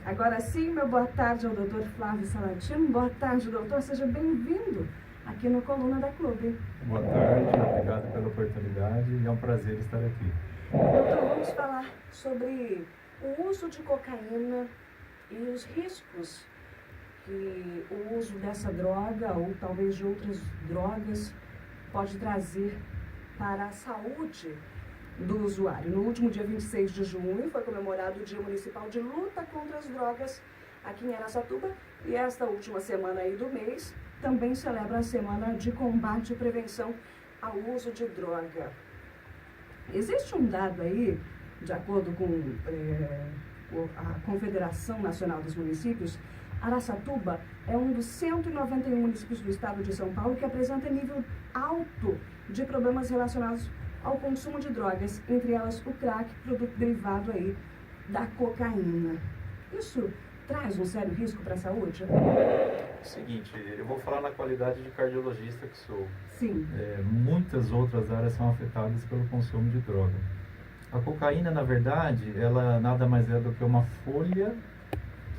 Agora sim, meu boa tarde ao doutor Flávio Salatino. Boa tarde, doutor. Seja bem-vindo aqui no Coluna da Clube. Boa tarde, obrigado pela oportunidade e é um prazer estar aqui. Doutor, vamos falar sobre o uso de cocaína e os riscos que o uso dessa droga ou talvez de outras drogas pode trazer para a saúde do usuário. No último dia 26 de junho foi comemorado o Dia Municipal de Luta contra as Drogas aqui em Araçatuba e esta última semana aí do mês também celebra a Semana de Combate e Prevenção ao Uso de Droga. Existe um dado aí, de acordo com a Confederação Nacional dos Municípios, Araçatuba é um dos 191 municípios do estado de São Paulo que apresenta nível alto de problemas relacionados ao consumo de drogas, entre elas o crack, produto derivado aí da cocaína. Isso traz um sério risco para a saúde? Seguinte, eu vou falar na qualidade de cardiologista que sou. Sim. Muitas outras áreas são afetadas pelo consumo de droga. A cocaína, na verdade, ela nada mais é do que uma folha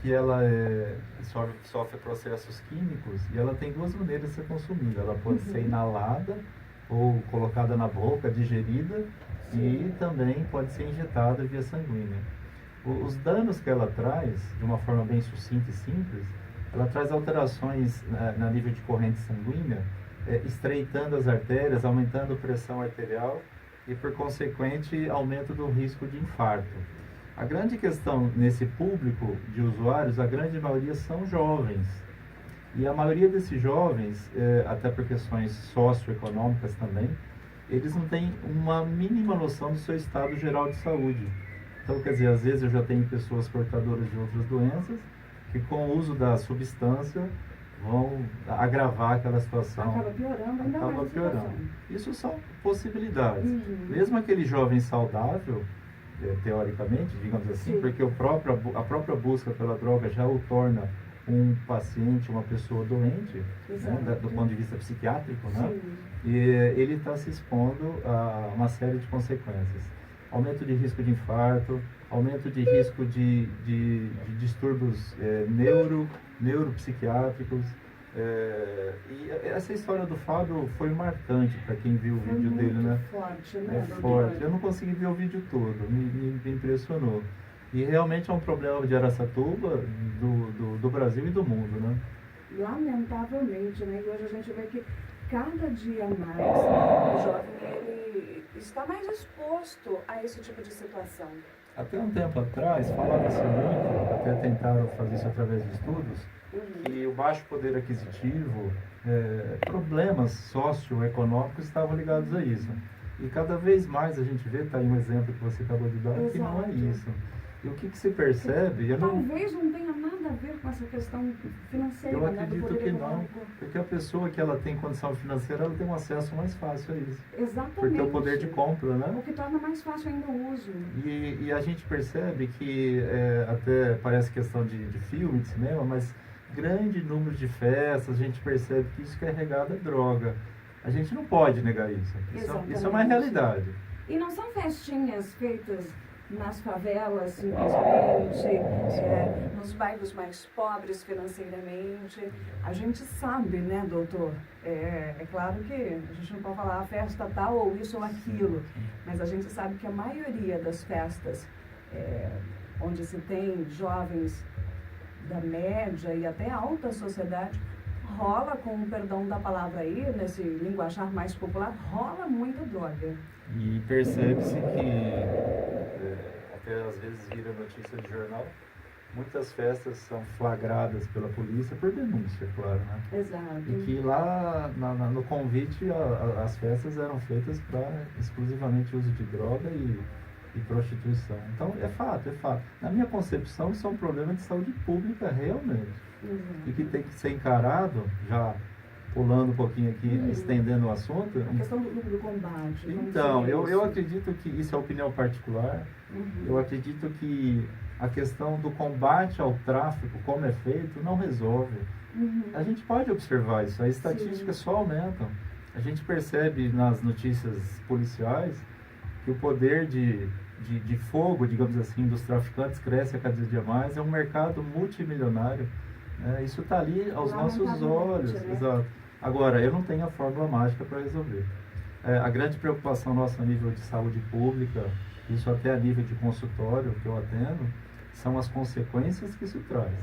que ela sofre processos químicos e ela tem duas maneiras de ser consumida. Ela pode ser inalada ou colocada na boca, digerida, e também pode ser injetada via sanguínea. Os danos que ela traz, de uma forma bem sucinta e simples, ela traz alterações na nível de corrente sanguínea, estreitando as artérias, aumentando a pressão arterial e, por consequente, aumento do risco de infarto. A grande questão nesse público de usuários, a grande maioria são jovens. E a maioria desses jovens, até por questões socioeconômicas também, eles não têm uma mínima noção do seu estado geral de saúde. Então, quer dizer, às vezes eu já tenho pessoas portadoras de outras doenças que com o uso da substância vão agravar aquela situação. Acaba piorando ainda mais a situação. Isso são possibilidades. Mesmo aquele jovem saudável, teoricamente, digamos assim, porque a própria busca pela droga já o torna um paciente, uma pessoa doente, né, do ponto de vista psiquiátrico, né? E ele está se expondo a uma série de consequências. Aumento de risco de infarto, aumento de risco de distúrbios neuropsiquiátricos. E essa história do Fábio foi marcante para quem viu o vídeo dele, né? Forte, né? É forte. Eu não consegui ver o vídeo todo, me impressionou. E realmente é um problema de Araçatuba, do Brasil e do mundo, né? Lamentavelmente, né? E hoje a gente vê que cada dia mais o jovem ele está mais exposto a esse tipo de situação. Até um tempo atrás, falava-se muito, até tentaram fazer isso através de estudos, que o baixo poder aquisitivo, problemas socioeconômicos estavam ligados a isso. E cada vez mais a gente vê, está aí um exemplo que você acabou de dar, que não é isso. E o que se percebe... Talvez não tenha nada a ver com essa questão financeira. Eu acredito que não, porque a pessoa que ela tem condição financeira, ela tem um acesso mais fácil a isso. Exatamente. Porque o poder de compra, né? O que torna mais fácil ainda o uso. E a gente percebe que, até parece questão de filme, de cinema, mas grande número de festas, a gente percebe que isso carregado é droga. A gente não pode negar isso. Isso é uma realidade. E não são festinhas feitas nas favelas, simplesmente, nos bairros mais pobres financeiramente. A gente sabe, né, doutor? É claro que a gente não pode falar a festa tal ou isso ou aquilo, mas a gente sabe que a maioria das festas onde se tem jovens da média e até alta sociedade, rola, com o perdão da palavra aí, nesse linguajar mais popular, rola muita droga. E percebe-se que, até às vezes vira notícia de jornal, muitas festas são flagradas pela polícia por denúncia, claro, né? Exato. E que lá no convite as festas eram feitas para exclusivamente uso de droga e prostituição. Então é fato. Na minha concepção, isso é um problema de saúde pública realmente. E que tem que ser encarado, já pulando um pouquinho aqui, estendendo o assunto. A questão do combate. Então, eu acredito que isso é opinião particular. Eu acredito que a questão do combate ao tráfico, como é feito, não resolve. A gente pode observar isso, as estatísticas só aumentam. A gente percebe nas notícias policiais que o poder de de fogo, digamos assim, dos traficantes cresce a cada dia mais, é um mercado multimilionário. Isso está ali aos nossos olhos. Né? Exato. Agora, eu não tenho a fórmula mágica para resolver. A grande preocupação nossa a nível de saúde pública, isso até a nível de consultório que eu atendo, são as consequências que isso traz.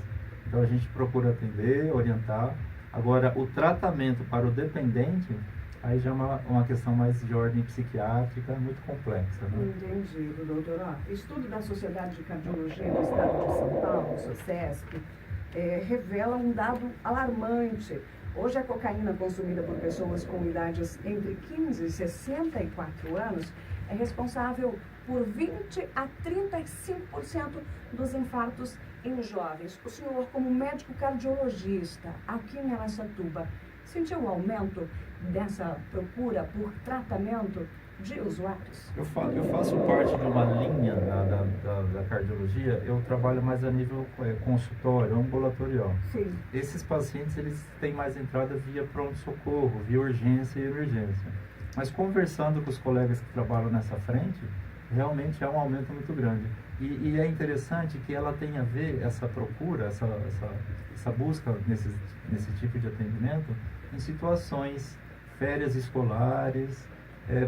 Então a gente procura atender, orientar. Agora, o tratamento para o dependente, aí já é uma questão mais de ordem psiquiátrica, muito complexa. Né? Entendido, doutor. Estudo da Sociedade de Cardiologia do Estado de São Paulo, SOCESP, revela um dado alarmante. Hoje, a cocaína consumida por pessoas com idades entre 15 e 64 anos é responsável por 20 a 35% dos infartos em jovens. O senhor, como médico cardiologista aqui em Araçatuba, sentiu o aumento dessa procura por tratamento de usuários? Eu faço parte de uma linha da cardiologia, eu trabalho mais a nível consultório, ambulatorial. Sim. Esses pacientes, eles têm mais entrada via pronto-socorro, via urgência e emergência. Mas conversando com os colegas que trabalham nessa frente, realmente há um aumento muito grande. E é interessante que ela tem a ver, essa procura, essa busca nesse tipo de atendimento, em situações, férias escolares,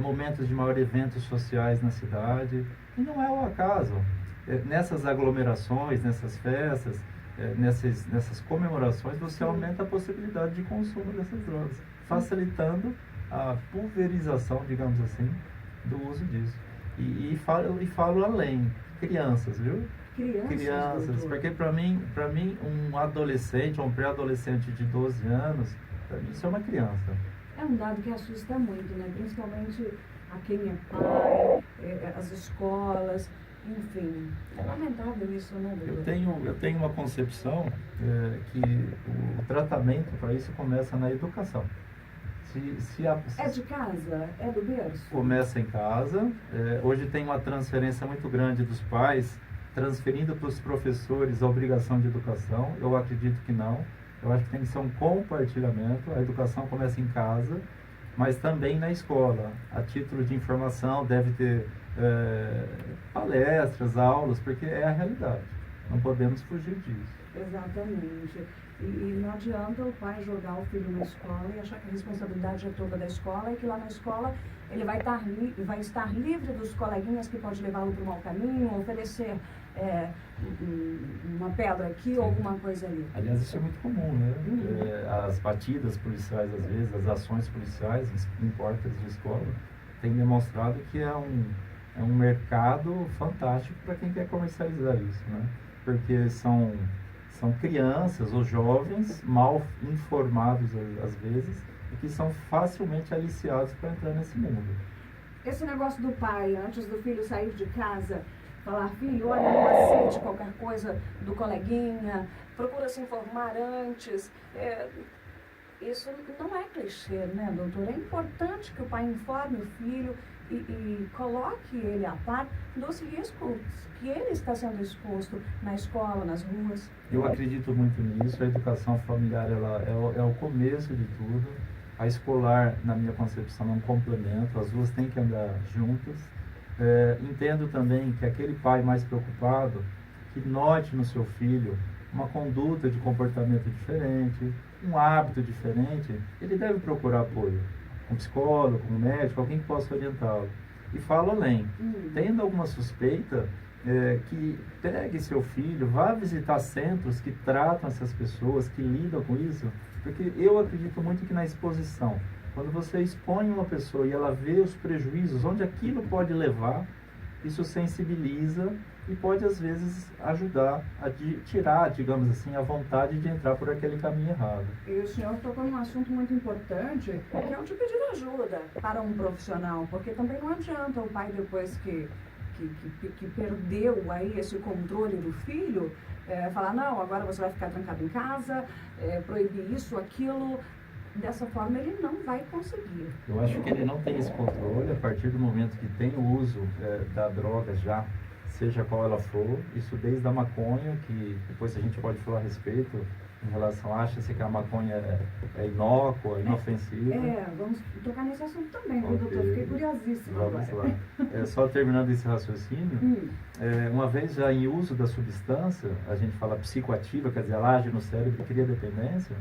momentos de maior eventos sociais na cidade. E não é o acaso. Nessas aglomerações, nessas festas, nessas comemorações, você aumenta a possibilidade de consumo dessas drogas, facilitando a pulverização, digamos assim, do uso disso. E falo além, crianças, viu? Crianças, porque para mim um adolescente ou um pré-adolescente de 12 anos, para mim isso é uma criança. É um dado que assusta muito, né? Principalmente a quem é pai, as escolas, enfim. É lamentável isso, né, doutor? Eu tenho uma concepção que o tratamento para isso começa na educação. É de casa? É do berço? Começa em casa. Hoje tem uma transferência muito grande dos pais, transferindo para os professores a obrigação de educação. Eu acredito que não. Eu acho que tem que ser um compartilhamento. A educação começa em casa, mas também na escola. A título de informação, deve ter palestras, aulas, porque é a realidade. Não podemos fugir disso. Exatamente. E não adianta o pai jogar o filho na escola e achar que a responsabilidade é toda da escola e que lá na escola ele vai estar livre dos coleguinhas que pode levá-lo para o mau caminho, oferecer uma pedra aqui ou alguma coisa ali. Aliás, isso é muito comum, né? As batidas policiais, às vezes, as ações policiais em portas de escola, têm demonstrado que é um mercado fantástico para quem quer comercializar isso, né? Porque são crianças ou jovens mal informados, às vezes, e que são facilmente aliciados para entrar nesse mundo. Esse negócio do pai, antes do filho sair de casa, falar, filho, olha, não aceite qualquer coisa do coleguinha, procura se informar antes. Isso não é clichê, né, doutor? É importante que o pai informe o filho e coloque ele a par dos riscos que ele está sendo exposto na escola, nas ruas. Eu acredito muito nisso. A educação familiar é o começo de tudo. A escolar, na minha concepção, é um complemento. As duas têm que andar juntas. Entendo também que aquele pai mais preocupado, que note no seu filho uma conduta de comportamento diferente, um hábito diferente, ele deve procurar apoio. Um psicólogo, um médico, alguém que possa orientá-lo. E falo além, tendo alguma suspeita, que pegue seu filho, vá visitar centros que tratam essas pessoas, que lidam com isso, porque eu acredito muito que na exposição, quando você expõe uma pessoa e ela vê os prejuízos, onde aquilo pode levar, isso sensibiliza e pode às vezes ajudar a tirar, digamos assim, a vontade de entrar por aquele caminho errado. E o senhor tocou num assunto muito importante, que é o de pedir ajuda para um profissional, porque também não adianta o pai, depois que perdeu aí esse controle do filho, falar, não, agora você vai ficar trancado em casa, proibir isso, aquilo. Dessa forma ele não vai conseguir. Eu acho que ele não tem esse controle a partir do momento que tem o uso da droga já, seja qual ela for, isso desde a maconha, que depois a gente pode falar a respeito, em relação, acha-se que a maconha é inócua, inofensiva? Vamos tocar nesse assunto também, viu, Ok. doutor? Fiquei curiosíssima Vamos agora. lá. Só terminando esse raciocínio, uma vez já em uso da substância, a gente fala psicoativa, quer dizer, ela age no cérebro e cria dependência,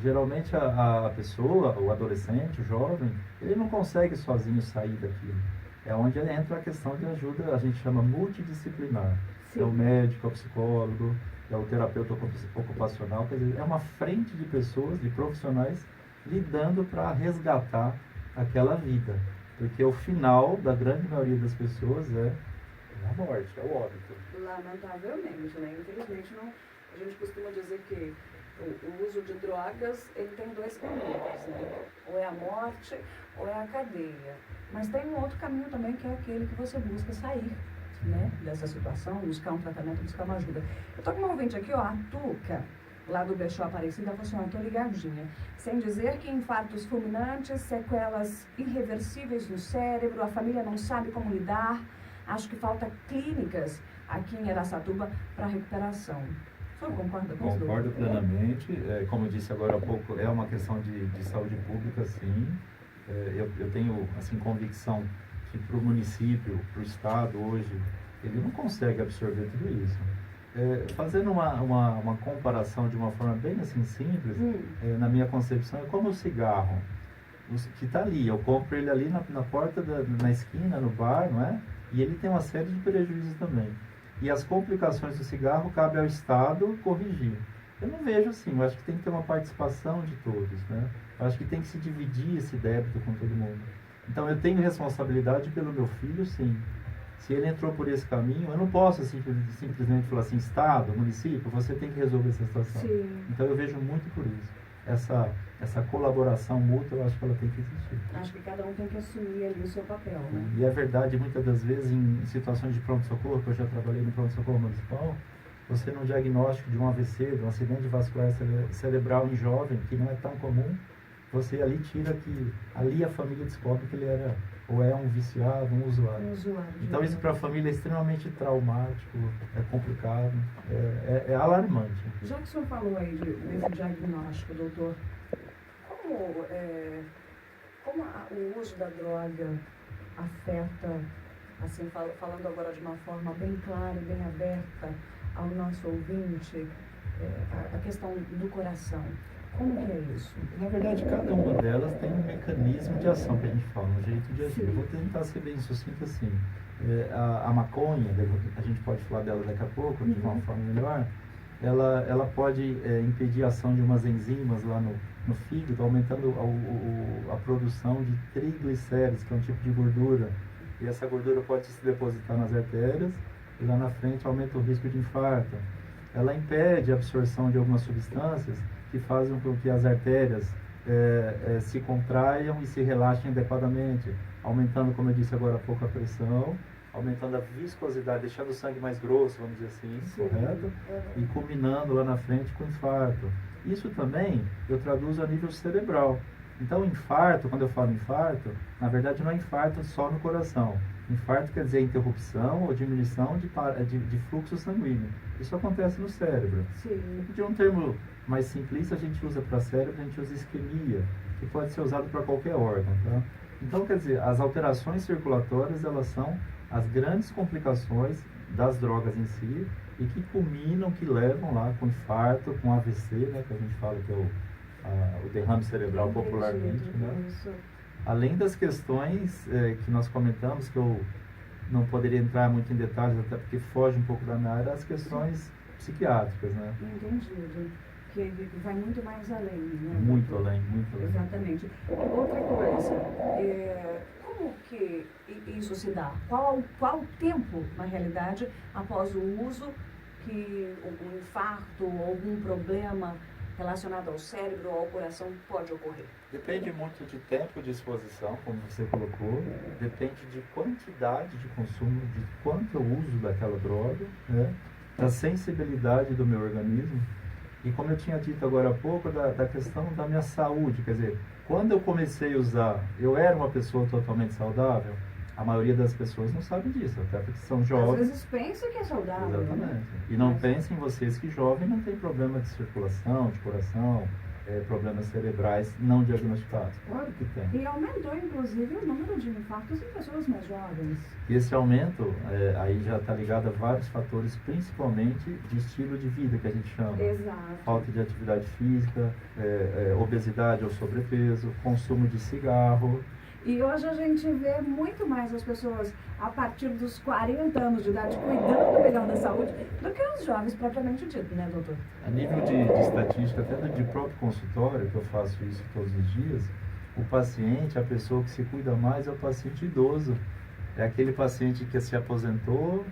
geralmente a pessoa, o adolescente, o jovem, ele não consegue sozinho sair daquilo. É onde entra a questão de ajuda, a gente chama multidisciplinar. Sim. É o médico, é o psicólogo, é o terapeuta ocupacional, quer dizer, é uma frente de pessoas, de profissionais, lidando para resgatar aquela vida. Porque o final da grande maioria das pessoas é a morte, é o óbito. Lamentavelmente, né? Infelizmente, não, a gente costuma dizer que o uso de drogas, ele tem dois caminhos, né? Ou é a morte, ou é a cadeia. Mas tem um outro caminho também, que é aquele que você busca sair, né, dessa situação, buscar um tratamento, buscar uma ajuda. Eu tô com uma ouvinte aqui, ó, a Tuca, lá do Bechó Aparecida, ela falou assim, ó, tô ligadinha. Sem dizer que infartos fulminantes, sequelas irreversíveis no cérebro, a família não sabe como lidar, acho que falta clínicas aqui em Araçatuba para recuperação. O senhor concorda com isso? Concordo plenamente. Como eu disse agora há pouco, é uma questão de saúde pública, sim. Eu tenho, assim, convicção que para o município, para o estado hoje, ele não consegue absorver tudo isso. Fazendo uma comparação de uma forma bem assim simples, na minha concepção, é como o cigarro, que está ali, eu compro ele ali na porta, na esquina, no bar, não é? E ele tem uma série de prejuízos também. E as complicações do cigarro cabe ao Estado corrigir. Eu não vejo assim, eu acho que tem que ter uma participação de todos, né? Eu acho que tem que se dividir esse débito com todo mundo. Então eu tenho responsabilidade pelo meu filho, sim. Se ele entrou por esse caminho, eu não posso simplesmente falar assim, Estado, município, você tem que resolver essa situação. Sim. Então eu vejo muito por isso. Essa colaboração mútua, eu acho que ela tem que existir. Acho que cada um tem que assumir ali o seu papel, né? E é verdade, muitas das vezes, em situações de pronto-socorro, que eu já trabalhei no pronto-socorro municipal, você no diagnóstico de um AVC, de um acidente vascular cerebral em jovem, que não é tão comum, você ali tira que, ali a família descobre que ele era, ou é um viciado, um usuário. Então isso para a família é extremamente traumático, é complicado, é alarmante. Já que o senhor falou aí desse diagnóstico, doutor, como o uso da droga afeta, assim, falando agora de uma forma bem clara e bem aberta ao nosso ouvinte, a questão do coração? Como que é isso? Na verdade, cada uma delas tem um mecanismo de ação, que a gente fala, um jeito de agir. Eu vou tentar ser bem sucinto assim. A maconha, a gente pode falar dela daqui a pouco, de uma forma melhor, ela pode impedir a ação de umas enzimas lá no fígado, aumentando a produção de triglicéridos, que é um tipo de gordura. E essa gordura pode se depositar nas artérias e lá na frente aumenta o risco de infarto. Ela impede a absorção de algumas substâncias que fazem com que as artérias se contraiam e se relaxem adequadamente, aumentando, como eu disse agora há pouco, a pressão, aumentando a viscosidade, deixando o sangue mais grosso, vamos dizer assim, sim, correto? E culminando lá na frente com infarto. Isso também eu traduzo a nível cerebral. Então, infarto, quando eu falo infarto, na verdade não é infarto só no coração. Infarto quer dizer interrupção ou diminuição de fluxo sanguíneo. Isso acontece no cérebro. Sim. De um termo mais simplista, a gente usa para cérebro, a gente usa isquemia, que pode ser usado para qualquer órgão. Tá? Então, quer dizer, as alterações circulatórias, elas são as grandes complicações das drogas em si e que culminam, que levam lá com infarto, com AVC, né, que a gente fala que é o derrame cerebral popularmente, né? Além das questões que nós comentamos, que eu não poderia entrar muito em detalhes, até porque foge um pouco da minha área, as questões psiquiátricas, né? Entendido. Que vai muito mais além, né? Muito além, muito além. Exatamente. Outra coisa, como que isso se dá? Qual o tempo, na realidade, após o uso, que um infarto ou algum problema relacionado ao cérebro ou ao coração pode ocorrer? Depende muito de tempo de exposição, como você colocou, depende de quantidade de consumo, de quanto eu uso daquela droga, né? Da sensibilidade do meu organismo e, como eu tinha dito agora há pouco, da questão da minha saúde. Quer dizer, quando eu comecei a usar, eu era uma pessoa totalmente saudável, A maioria das pessoas não sabe disso, até porque são Às jovens. vezes pensa que é saudável. Exatamente. Né? E não Mas- pensem vocês que jovem não tem problema de circulação, de coração, problemas cerebrais não diagnosticados. Claro que tem. E aumentou, inclusive, o número de infartos em pessoas mais jovens. E esse aumento aí já está ligado a vários fatores, principalmente de estilo de vida, que a gente chama. Exato. Falta de atividade física, obesidade ou sobrepeso, consumo de cigarro. E hoje a gente vê muito mais as pessoas a partir dos 40 anos de idade cuidando melhor da saúde do que os jovens propriamente dito, né, doutor? A nível de estatística, até de próprio consultório, que eu faço isso todos os dias, o paciente, a pessoa que se cuida mais é o paciente idoso. É aquele paciente que se aposentou,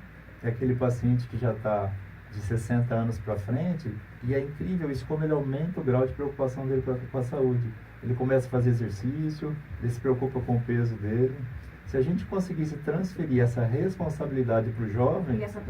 é aquele paciente que já está de 60 anos para frente, e é incrível isso, como ele aumenta o grau de preocupação dele com a saúde. Ele começa a fazer exercício, ele se preocupa com o peso dele. Se a gente conseguisse transferir essa responsabilidade para o jovem, e essa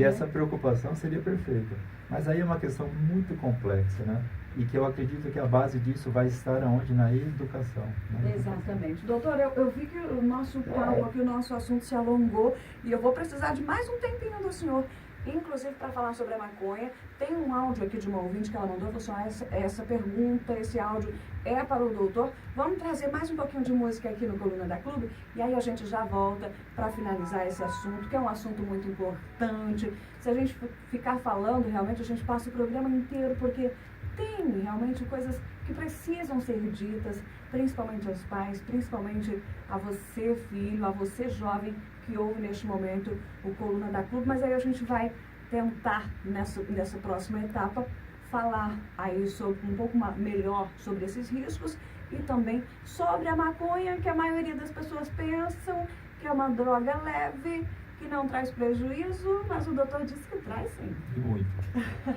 essa preocupação seria perfeita. Mas aí é uma questão muito complexa, né? E que eu acredito que a base disso vai estar aonde? Na educação. Exatamente. Doutor, eu vi que o nosso papo aqui, o nosso assunto se alongou e eu vou precisar de mais um tempinho do senhor, inclusive para falar sobre a maconha. Tem um áudio aqui de uma ouvinte que ela mandou, falou assim, essa pergunta, esse áudio é para o doutor. Vamos trazer mais um pouquinho de música aqui no Coluna da Clube e aí a gente já volta para finalizar esse assunto, que é um assunto muito importante. Se a gente ficar falando, realmente a gente passa o programa inteiro, porque tem realmente coisas que precisam ser ditas, principalmente aos pais, principalmente a você, filho, a você, jovem, que ouve neste momento o Coluna da Clube, mas aí a gente vai tentar, nessa próxima etapa, falar aí um pouco melhor sobre esses riscos e também sobre a maconha, que a maioria das pessoas pensam que é uma droga leve, que não traz prejuízo, mas o doutor disse que traz sim. Muito.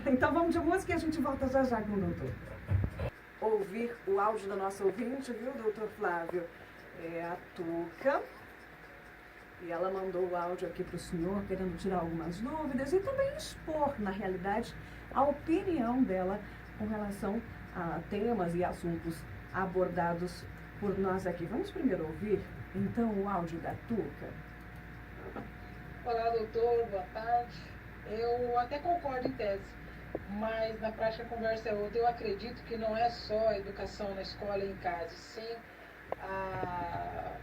Então vamos de música e a gente volta já com o doutor. Ouvir o áudio da nossa ouvinte, viu, doutor Flávio? É a Tuca. E ela mandou o áudio aqui para o senhor, querendo tirar algumas dúvidas e também expor, na realidade, a opinião dela com relação a temas e assuntos abordados por nós aqui. Vamos primeiro ouvir, então, o áudio da Tuca. Olá, doutor, boa tarde. Eu até concordo em tese, mas na prática a conversa é outra. Eu acredito que não é só a educação na escola e em casa, sim a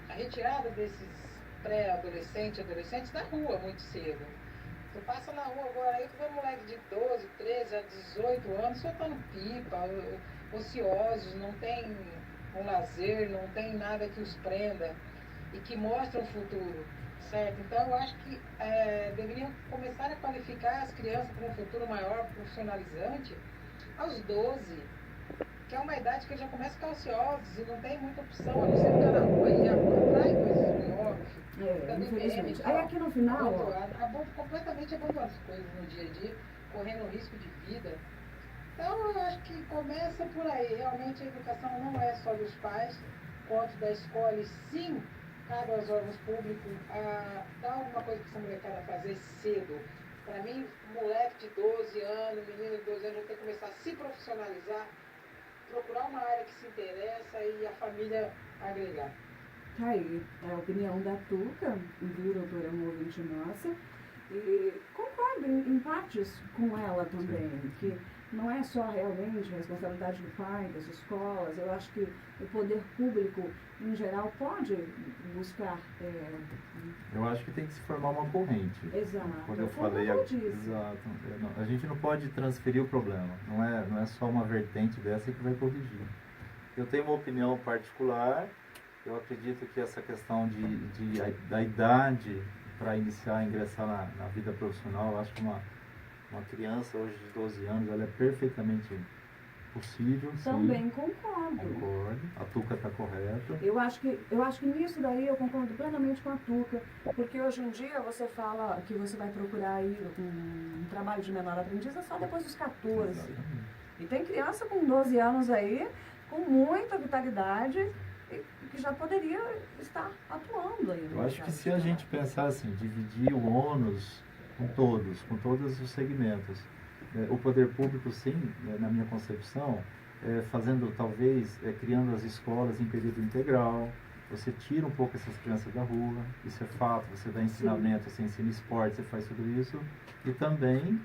retirada desses pré-adolescentes e adolescentes na rua muito cedo. Tu passa na rua agora aí, tu vê moleque de 12, 13 a 18 anos soltando pipa, ociosos, não tem um lazer, não tem nada que os prenda e que mostra um futuro. Certo? Então, eu acho que deveriam começar a qualificar as crianças para um futuro maior, profissionalizante, aos 12, que é uma idade que eles já começam a ficar ociosos e não tem muita opção, a não ser ficar na rua e atrai coisas no óbvio. Infelizmente. Aí aqui no final... completamente abandonando as coisas no dia a dia, correndo risco de vida. Então, eu acho que começa por aí. Realmente, a educação não é só dos pais, quanto da escola, e sim, cabe aos órgãos públicos dar alguma coisa para essa molecada fazer cedo. Para mim, moleque de 12 anos, menino de 12 anos, já tem que começar a se profissionalizar, procurar uma área que se interessa e a família agregar. Tá aí, é a opinião da Tuca, viu, doutora, é uma ouvinte nossa, e concordo em partes com ela também, que não é só realmente a responsabilidade do pai, das escolas. Eu acho que o poder público, em geral, pode buscar... Eu acho que tem que se formar uma corrente. Exato. Quando eu falei... Exato. A gente não pode transferir o problema. Não é só uma vertente dessa que vai corrigir. Eu tenho uma opinião particular. Eu acredito que essa questão da idade para ingressar na vida profissional, eu acho que uma criança hoje de 12 anos, ela é perfeitamente possível. Também sim. Concordo. A Tuca está correta. Eu acho que nisso daí eu concordo plenamente com a Tuca, porque hoje em dia você fala que você vai procurar aí um trabalho de menor aprendiz só depois dos 14. Exatamente. E tem criança com 12 anos aí, com muita vitalidade, e que já poderia estar atuando aí. Eu acho que se a gente pensar assim, dividir o ônus com todos os segmentos, o poder público, sim, na minha concepção, fazendo talvez, criando as escolas em período integral, você tira um pouco essas crianças da rua, isso é fato, você dá ensinamento, você ensina esporte, você faz tudo isso. E também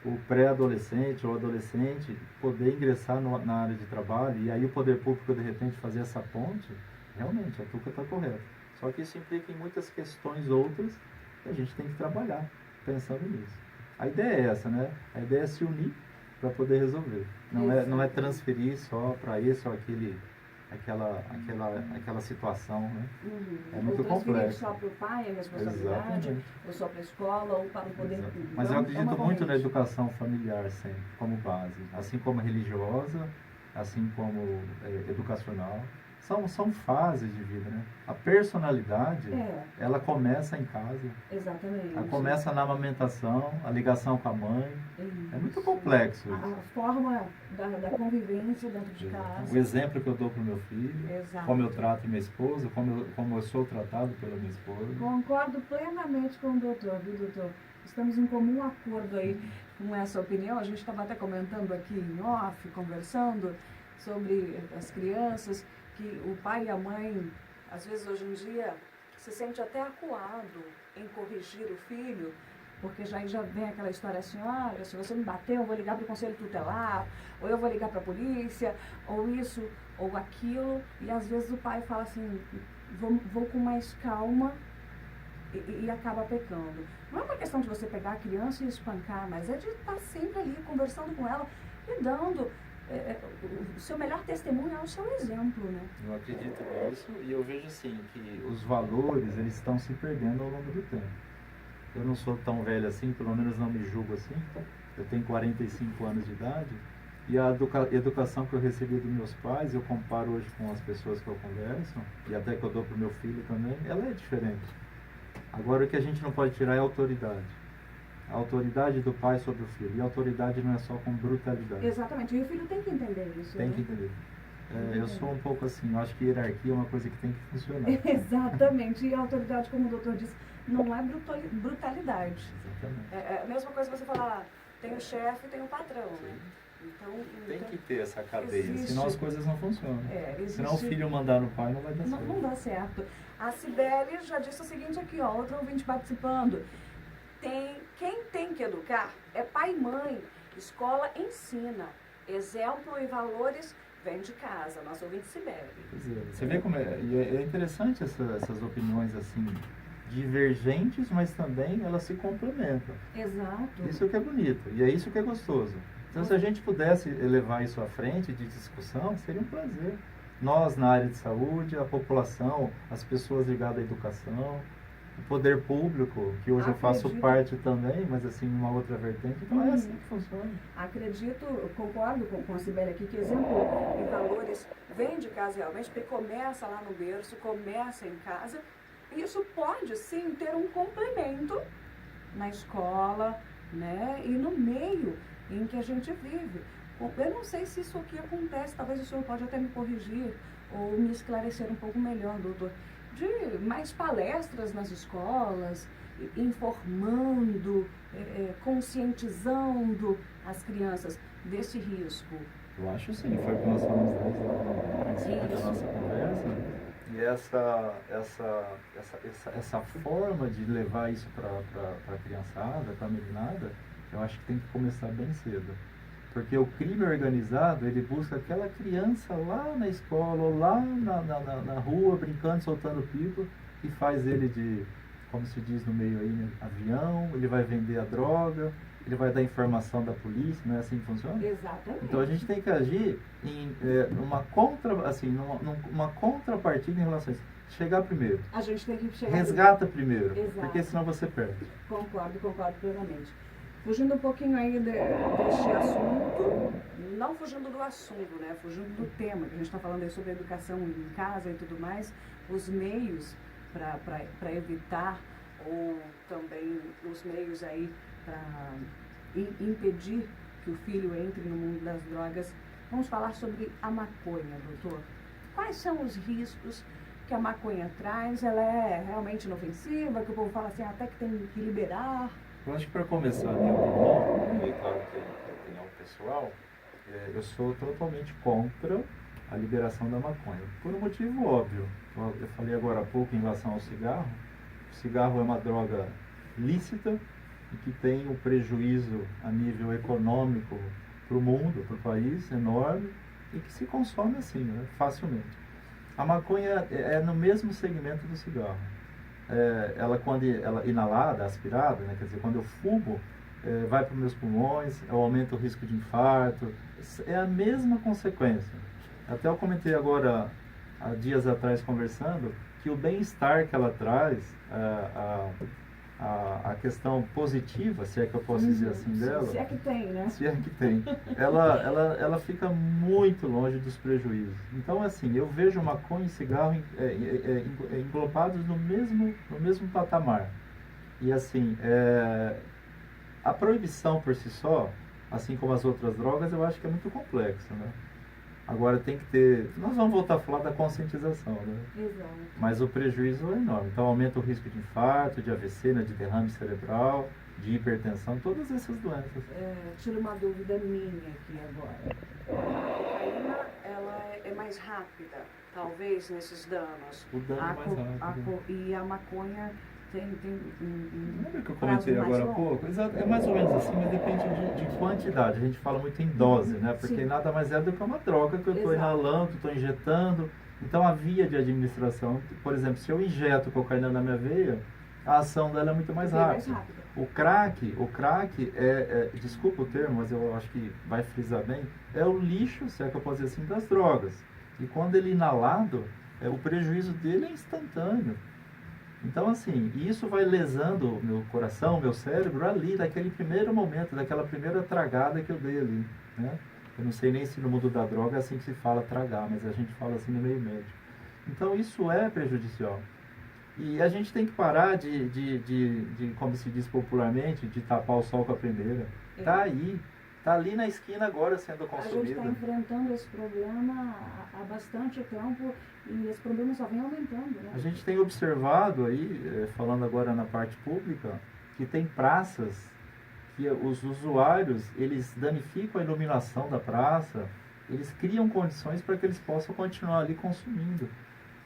o pré-adolescente ou adolescente poder ingressar na área de trabalho, e aí o poder público de repente fazer essa ponte, realmente, a Tuca está correta. Só que isso implica em muitas questões outras que a gente tem que trabalhar pensando nisso. A ideia é essa, né? A ideia é se unir para poder resolver. Não é transferir só para esse ou aquela situação, né? É muito ou transferir complexo. só para o pai a responsabilidade, Exatamente. ou só para a escola, ou para o poder público. Mas eu acredito muito corrente. na educação familiar sempre, como base. Assim como religiosa, assim como educacional. São fases de vida, né? A personalidade, ela começa em casa. Exatamente. Ela começa na amamentação, a ligação com a mãe. É muito complexo isso. A forma da convivência dentro de casa. O exemplo que eu dou para o meu filho, Exato. como eu trato minha esposa, como eu sou tratado pela minha esposa. Concordo plenamente com o doutor, viu, doutor? Estamos em comum acordo aí com essa opinião. A gente estava até comentando aqui em off, conversando sobre as crianças, que o pai e a mãe, às vezes hoje em dia, se sente até acuado em corrigir o filho, porque já vem aquela história assim, olha, se você me bater, eu vou ligar para o conselho tutelar, ou eu vou ligar para a polícia, ou isso, ou aquilo, e às vezes o pai fala assim, vou com mais calma e acaba pecando. Não é uma questão de você pegar a criança e espancar, mas é de estar sempre ali conversando com ela e dando o seu melhor testemunho é o seu exemplo, né? Eu acredito nisso e eu vejo assim que os valores eles estão se perdendo ao longo do tempo. Eu não sou tão velho assim, pelo menos não me julgo assim. Eu tenho 45 anos de idade e a educação que eu recebi dos meus pais, eu comparo hoje com as pessoas que eu converso e até que eu dou para o meu filho também, ela é diferente. Agora o que a gente não pode tirar é a autoridade. A autoridade do pai sobre o filho. E a autoridade não é só com brutalidade. Exatamente. E o filho tem que entender isso. Tem que entender. Eu sou um pouco assim, eu acho que hierarquia é uma coisa que tem que funcionar. Exatamente. E a autoridade, como o doutor disse, não é brutalidade. Exatamente. É a mesma coisa que você falar, tem o chefe e tem o patrão, né? Então, tem que ter essa cadeia, existe, senão as coisas não funcionam. Senão o filho mandar no pai não vai dar certo. Não dá certo. A Cibele já disse o seguinte aqui, ó, outro ouvinte participando. Quem tem que educar é pai e mãe. Escola ensina. Exemplo e valores vem de casa. Nosso ouvinte Cibele. Você vê como é interessante essas opiniões assim, divergentes, mas também elas se complementam. Exato. Isso que é bonito e é isso que é gostoso. Então, se a gente pudesse levar isso à frente de discussão, seria um prazer. Nós, na área de saúde, a população, as pessoas ligadas à educação, o poder público, que hoje eu faço parte também, mas assim, numa outra vertente, então é assim que funciona. Concordo com a Cibele aqui, que exemplo e valores vem de casa realmente, porque começa lá no berço, começa em casa, e isso pode sim ter um complemento na escola, né, e no meio em que a gente vive. Eu não sei se isso aqui acontece, talvez o senhor pode até me corrigir ou me esclarecer um pouco melhor, doutor, de mais palestras nas escolas, informando, conscientizando as crianças desse risco. Eu acho sim, foi o que nós falamos no princípio da nossa conversa. E essa forma de levar isso para a criançada, para a meninada, eu acho que tem que começar bem cedo. Porque o crime organizado, ele busca aquela criança lá na escola, ou lá na rua, brincando, soltando pipa, e faz ele de, como se diz no meio aí, né, avião, ele vai vender a droga, ele vai dar informação da polícia, não é assim que funciona? Exatamente. Então a gente tem que agir numa contrapartida em relação a isso. Chegar primeiro. A gente tem que chegar Resgata primeiro, Exato. Porque senão você perde. Concordo plenamente. Fugindo um pouquinho aí deste assunto, não fugindo do assunto, né? Fugindo do tema, que a gente está falando aí sobre educação em casa e tudo mais, os meios para evitar, ou também os meios aí para impedir que o filho entre no mundo das drogas. Vamos falar sobre a maconha, doutor. Quais são os riscos que a maconha traz? Ela é realmente inofensiva, que o povo fala assim, até que tem que liberar? Eu acho que para começar a minha opinião, e claro que é a opinião pessoal, eu sou totalmente contra a liberação da maconha. Por um motivo óbvio. Eu falei agora há pouco em relação ao cigarro. O cigarro é uma droga lícita e que tem um prejuízo a nível econômico para o mundo, para o país, enorme, e que se consome assim, né, facilmente. A maconha é no mesmo segmento do cigarro. Ela, quando ela inalada, aspirada, né, quer dizer, quando eu fumo, vai para os meus pulmões, eu aumento o risco de infarto. É a mesma consequência. Até eu comentei agora, há dias atrás, conversando, que o bem-estar que ela traz, a questão positiva, se é que eu posso dizer assim dela... Se é que tem, né? Se é que tem. Ela fica muito longe dos prejuízos. Então, assim, eu vejo maconha e cigarro englobados no mesmo patamar. E, assim, a proibição por si só, assim como as outras drogas, eu acho que é muito complexa, né? Agora tem que ter... Nós vamos voltar a falar da conscientização, né? Exato. Mas o prejuízo é enorme. Então aumenta o risco de infarto, de AVC, né, de derrame cerebral, de hipertensão, todas essas doenças. Tira uma dúvida minha aqui agora. A cocaína, ela é mais rápida, talvez, nesses danos. O dano é mais rápido. E a maconha tem Lembra que eu comentei agora há pouco? Exato, é mais ou menos assim, mas depende de quantidade. A gente fala muito em dose, né? Porque Sim. nada mais é do que uma droga que eu estou inalando, estou injetando. Então a via de administração, por exemplo, se eu injeto cocaína na minha veia, a ação dela é muito mais rápida. O crack desculpa o termo, mas eu acho que vai frisar bem, é o lixo, se é que eu posso dizer assim, das drogas. E quando ele é inalado, o prejuízo dele é instantâneo. Então, assim, isso vai lesando o meu coração, o meu cérebro ali, daquele primeiro momento, daquela primeira tragada que eu dei ali, né? Eu não sei nem se no mundo da droga é assim que se fala tragar, mas a gente fala assim no meio médico. Então, isso é prejudicial. E a gente tem que parar de como se diz popularmente, de tapar o sol com a peneira. Tá aí, tá ali na esquina agora sendo consumido. A gente está enfrentando esse problema há bastante tempo e esse problema só vem aumentando, né? A gente tem observado aí, falando agora na parte pública, que tem praças que os usuários, eles danificam a iluminação da praça, eles criam condições para que eles possam continuar ali consumindo.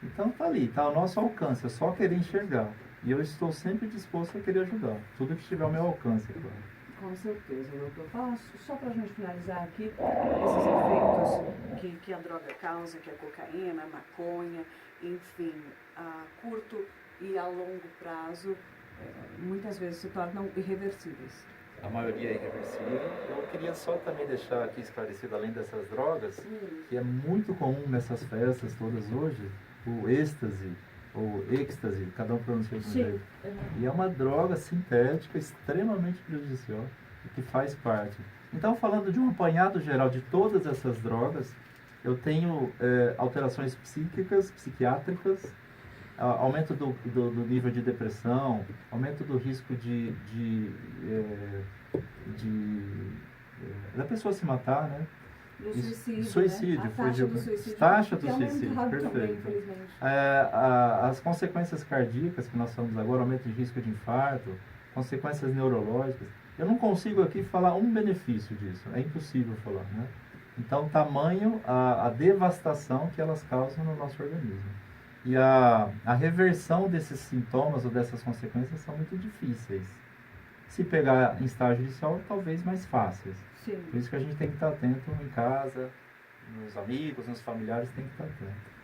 Então tá ali, tá ao nosso alcance, é só querer enxergar. E eu estou sempre disposto a querer ajudar, tudo que estiver ao meu alcance, claro. Com certeza, doutor. Fala só para a gente finalizar aqui, esses efeitos que a droga causa, que é a cocaína, a maconha, enfim, a curto e a longo prazo, muitas vezes se tornam irreversíveis. A maioria é irreversível. Eu queria só também deixar aqui esclarecido, além dessas drogas, que é muito comum nessas festas todas hoje, o êxtase, ou êxtase, cada um pronuncia de um jeito. E é uma droga sintética extremamente prejudicial e que faz parte. Então, falando de um apanhado geral de todas essas drogas, eu tenho alterações psíquicas, psiquiátricas, aumento do nível de depressão, aumento do risco da pessoa se matar, né? Do suicídio, suicídio, né? A taxa do suicídio. Taxa do suicídio, perfeito. Também, infelizmente. As consequências cardíacas que nós falamos agora, aumento de risco de infarto, consequências neurológicas. Eu não consigo aqui falar um benefício disso, é impossível falar, né? Então, tamanho a devastação que elas causam no nosso organismo. E a reversão desses sintomas ou dessas consequências são muito difíceis. Se pegar em estágio inicial, talvez mais fáceis. Sim. Por isso que a gente tem que estar atento em casa, nos amigos, nos familiares, tem que estar atento.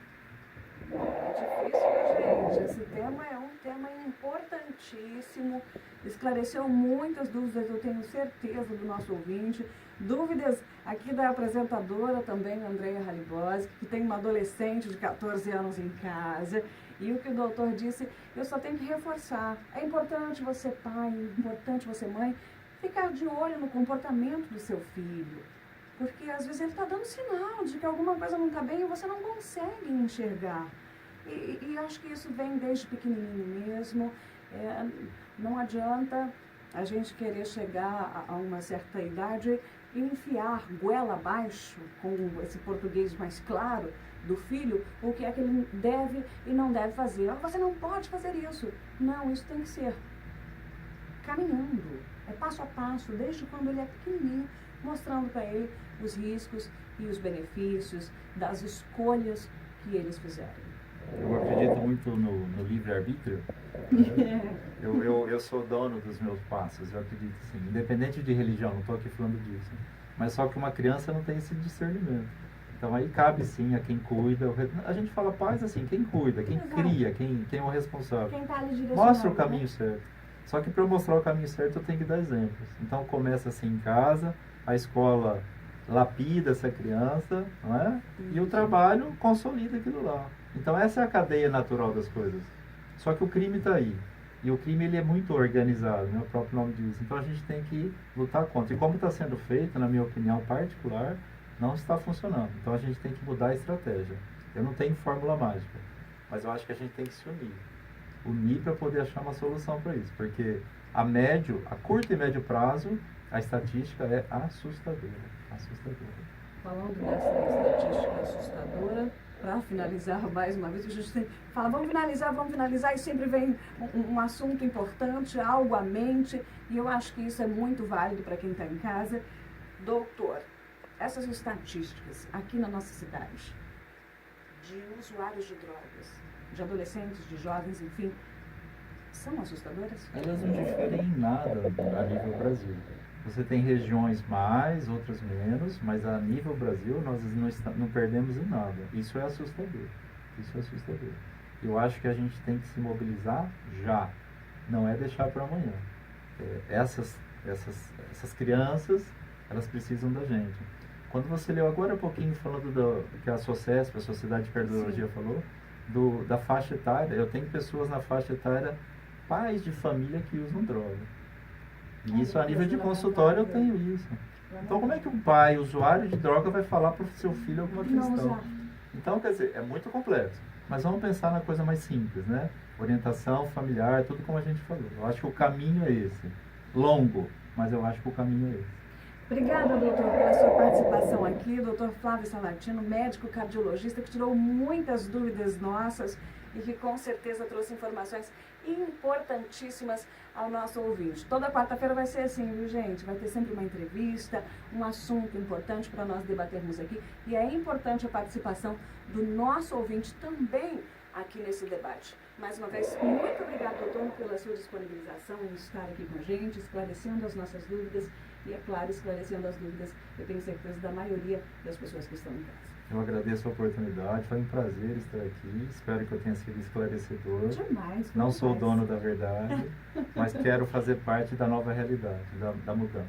É difícil, gente. Esse tema é um tema importantíssimo. Esclareceu muitas dúvidas, eu tenho certeza, do nosso ouvinte. Dúvidas aqui da apresentadora também, Andréia Haliboski, que tem uma adolescente de 14 anos em casa. E o que o doutor disse, eu só tenho que reforçar. É importante você, pai, é importante você, mãe, ficar de olho no comportamento do seu filho. Porque às vezes ele está dando sinal de que alguma coisa não está bem e você não consegue enxergar. E acho que isso vem desde pequenininho mesmo. Não adianta a gente querer chegar a uma certa idade e enfiar goela abaixo, com esse português mais claro, do filho, o que é que ele deve e não deve fazer. Você não pode fazer isso. Não, isso tem que ser caminhando. É passo a passo, desde quando ele é pequenininho, mostrando para ele os riscos e os benefícios das escolhas que eles fizeram. Eu acredito muito no livre-arbítrio. Eu sou dono dos meus passos, eu acredito assim. Independente de religião, não estou aqui falando disso. Mas só que uma criança não tem esse discernimento. Então aí cabe sim a quem cuida. A gente fala pais assim, quem cuida, quem cria, quem é o responsável. Quem está ali direcionando, Mostra o caminho certo. Só que para eu mostrar o caminho certo eu tenho que dar exemplos. Então começa assim em casa, a escola lapida essa criança, não é? E o trabalho consolida aquilo lá. Então essa é a cadeia natural das coisas. Só que o crime está aí. E o crime ele é muito organizado, né? O próprio nome diz. Então a gente tem que lutar contra. E como está sendo feito, na minha opinião particular, não está funcionando. Então a gente tem que mudar a estratégia. Eu não tenho fórmula mágica, mas eu acho que a gente tem que se unir. Unir para poder achar uma solução para isso. Porque a curto e médio prazo, a estatística é assustadora. Assustadora. Falando dessa estatística assustadora, para finalizar mais uma vez, a gente sempre fala, vamos finalizar, e sempre vem um assunto importante, algo à mente, e eu acho que isso é muito válido para quem está em casa. Doutor, essas estatísticas aqui na nossa cidade, de usuários de drogas, de adolescentes, de jovens, enfim, são assustadoras? Elas não diferem em nada a nível Brasil. Você tem regiões mais, outras menos, mas a nível Brasil nós não perdemos em nada. Isso é assustador. Isso é assustador. Eu acho que a gente tem que se mobilizar já. Não é deixar para amanhã. Essas crianças, elas precisam da gente. Quando você leu agora há pouquinho falando do que a SOCESP, a Sociedade de Cardiologia, falou, da faixa etária, eu tenho pessoas na faixa etária, pais de família que usam droga. E isso a nível de consultório eu tenho isso. Então como é que um pai, usuário de droga, vai falar para o seu filho alguma questão? Então, quer dizer, é muito complexo. Mas vamos pensar na coisa mais simples, né? Orientação familiar, tudo como a gente falou. Eu acho que o caminho é esse. Longo, mas eu acho que o caminho é esse. Obrigada, doutor, pela sua participação aqui. Doutor Flávio Salatino, médico cardiologista, que tirou muitas dúvidas nossas e que com certeza trouxe informações importantíssimas ao nosso ouvinte. Toda quarta-feira vai ser assim, viu, gente? Vai ter sempre uma entrevista, um assunto importante para nós debatermos aqui. E é importante a participação do nosso ouvinte também aqui nesse debate. Mais uma vez, muito obrigada, doutor, pela sua disponibilização em estar aqui com a gente, esclarecendo as nossas dúvidas e, é claro, esclarecendo as dúvidas, eu tenho certeza, da maioria das pessoas que estão em casa. Eu agradeço a oportunidade, foi um prazer estar aqui, espero que eu tenha sido esclarecedor. Demais. Não sou o dono da verdade, mas quero fazer parte da nova realidade, da mudança.